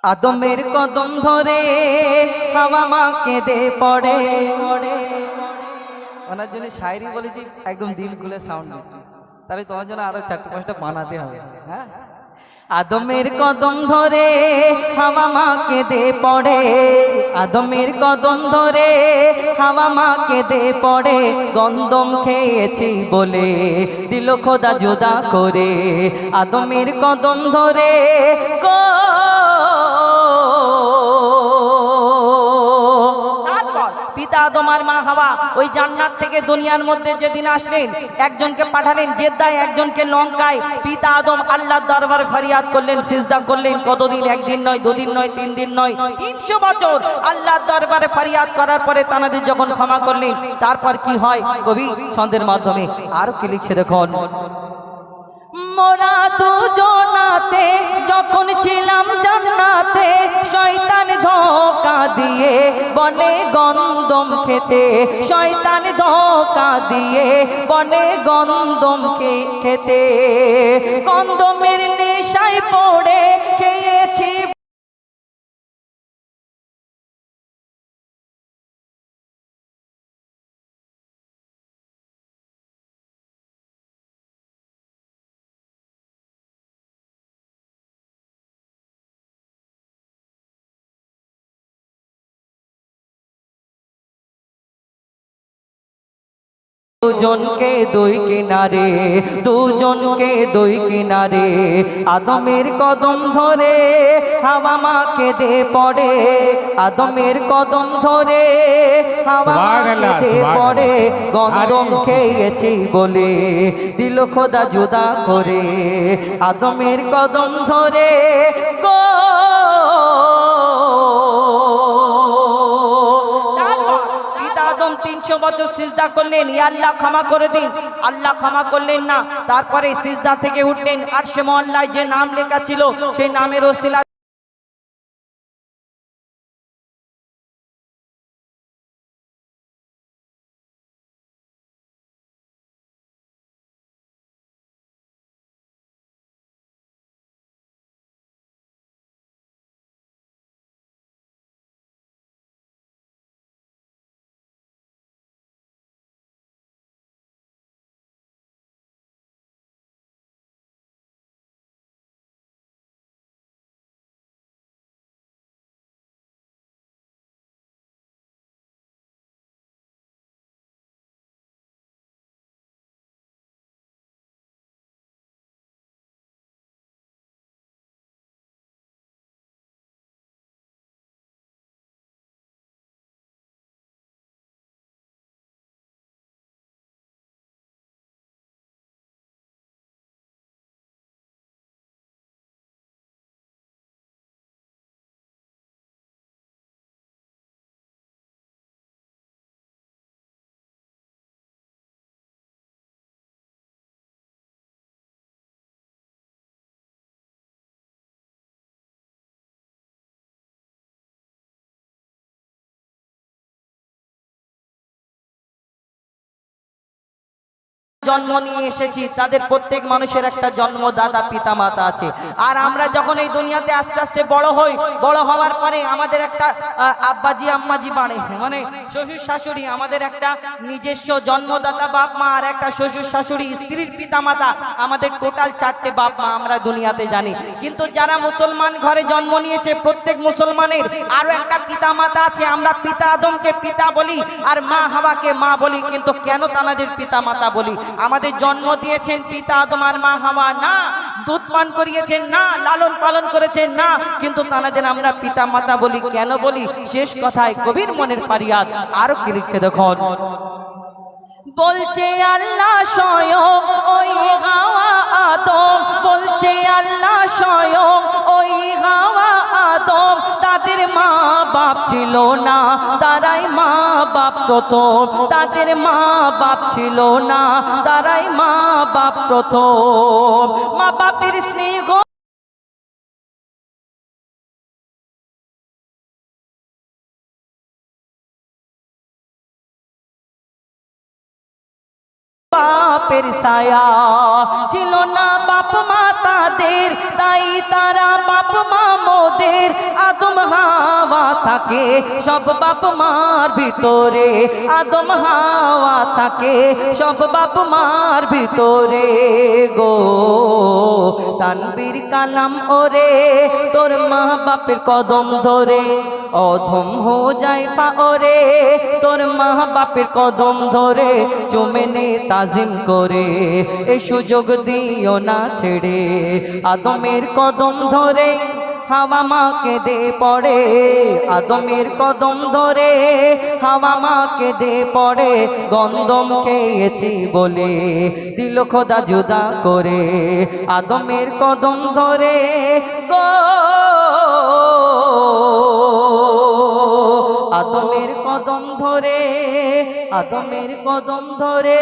আদমের কদম ধরে হাওয়া মা কেঁদে পড়ে। ওনার জন্য শায়রি বলেছি, একদম দিল খুলে সাউন্ড দিচ্ছি, তাহলে তোমার জন্য আরো 4-5টা বানাতে হবে। হ্যাঁ, আদমের কদম ধরে হাওয়া মা কেঁদে পড়ে, আদমের কদম ধরে হাওয়া মা কেঁদে পড়ে। গন্ধম খেয়েছি বলে দিল খোদা জুদা করে, আদমের কদম ধরে গো। পিতা আদম আর মা হাওয়া ওই জান্নাত থেকে দুনিয়ার মধ্যে যেদিন আসলেন, একজনকে পাঠালেন জেদ্দায়, একজনকে লঙ্কায়। পিতা আদম আল্লাহর দরবারে ফরিয়াদ করলেন, সিজদা করলেন। কতদিন? একদিন নয়, দুদিন নয়, 3 দিন নয়, 300 বছর আল্লাহর দরবারে ফরিয়াদ করার পরে তানাদের যখন ক্ষমা করলেন, তারপর কি হয় কবি ছন্দের মাধ্যমে আরো কি লিখছে দেখুন। মোরা দুজনাতে যখন ছিলাম জান্নাতে, শয়তান ধোঁকা দিয়ে বনে গন্ধম খেতে, শয়তান ধোঁকা দিয়ে বনে গন্ধম খেতে। গন্ধমের নেশায় পড়ে খেয়েছি দুজনকে দুই কিনারে, দুজনকে দুই কিনারে। আদমের কদম ধরে হাওয়া মা কেঁদে পড়ে, আদমের কদম ধরে হাওয়া মা কেঁদে পড়ে। গন্ধম খেয়েছি বলে দিল খোদা জুদা করে, আদমের কদম ধরে গো। আদম 300 বছর সিজদা করলেন, ইয়া আল্লাহ ক্ষমা করে দিন। আল্লাহ ক্ষমা করলেন না, তারপরে সিজদা থেকে উঠলেন। আরশে মুআল্লায় যে নাম লেখা ছিল, সেই নামের ওসিলা জন্ম নিয়ে এসেছি, তাদের প্রত্যেক মানুষের একটা জন্মদাতা পিতা মাতা আছে। আর আমরা যখন এই দুনিয়াতে আস্তে আস্তে বড় হই, বড় হওয়ার পরে আমাদের একটা আব্বাজি আম্মাজি বাড়ে, মানে শ্বশুর শাশুড়ি, আমাদের একটা নিজস্ব জন্মদাতা বাপ মা, আর একটা শ্বশুর শাশুড়ি, স্ত্রীর পিতা মাতা, আমাদের টোটাল 4টে বাপ মা আমরা দুনিয়াতে জানি। কিন্তু যারা মুসলমান ঘরে জন্ম নিয়েছে, প্রত্যেক মুসলমানের আরো একটা পিতা মাতা আছে। আমরা পিতা আদমকে পিতা বলি আর মা হাওয়াকে মা বলি, কিন্তু কেন তাদের পিতা মাতা বলি? আমাদের জন্ম দিয়েছেন পিতা আদম আর মা হাওয়া না, দুধ পান করিয়েছেন না, লালন পালন করেছেন না, কিন্তু তাদের আমরা পিতা মাতা বলি। কেন বলি? শেষ কথায় কবির মনের ফারিয়াদ আরো কি লিখছে দেখুন। বলছে আল্লাহ স্বয়ং ওই হাওয়া আদম, বলছে আল্লাহ স্বয়ং ওই হাওয়া আদম, তাদের মা বাপ ছিল না, তারাই মা বাপ প্রথম, তাদের মা বাপ ছিল না, তারাই মা বাপ প্রথম। মা বাপের স্নেহ বাপের ছায়া ছিল না বাপ মা তাদের, তাই তারা বাপ মা মোদের আদম হাওয়া থাকে সব বাপ মার ভিতরে, আদম হাওয়া থাকে সব বাপ মার ভিতরে গো। তানবীর কালাম ওরে তোর মা বাপের কদম ধরে, অধম হো যায় পা ওরে তোর মা বাপের কদম ধরে, চুমে নে তাজিম করে এ সুযোগ দিও না ছেড়ে। আদমের কদম ধরে হাওয়া মা কেঁদে পড়ে, আদমের কদম ধরে হাওয়া মা কেঁদে পড়ে, গন্ধম খেয়েছি বলে দিল খোদা জুদা করে। আদমের কদম ধরে গো, আদমের কদম ধরে, আদমের কদম ধরে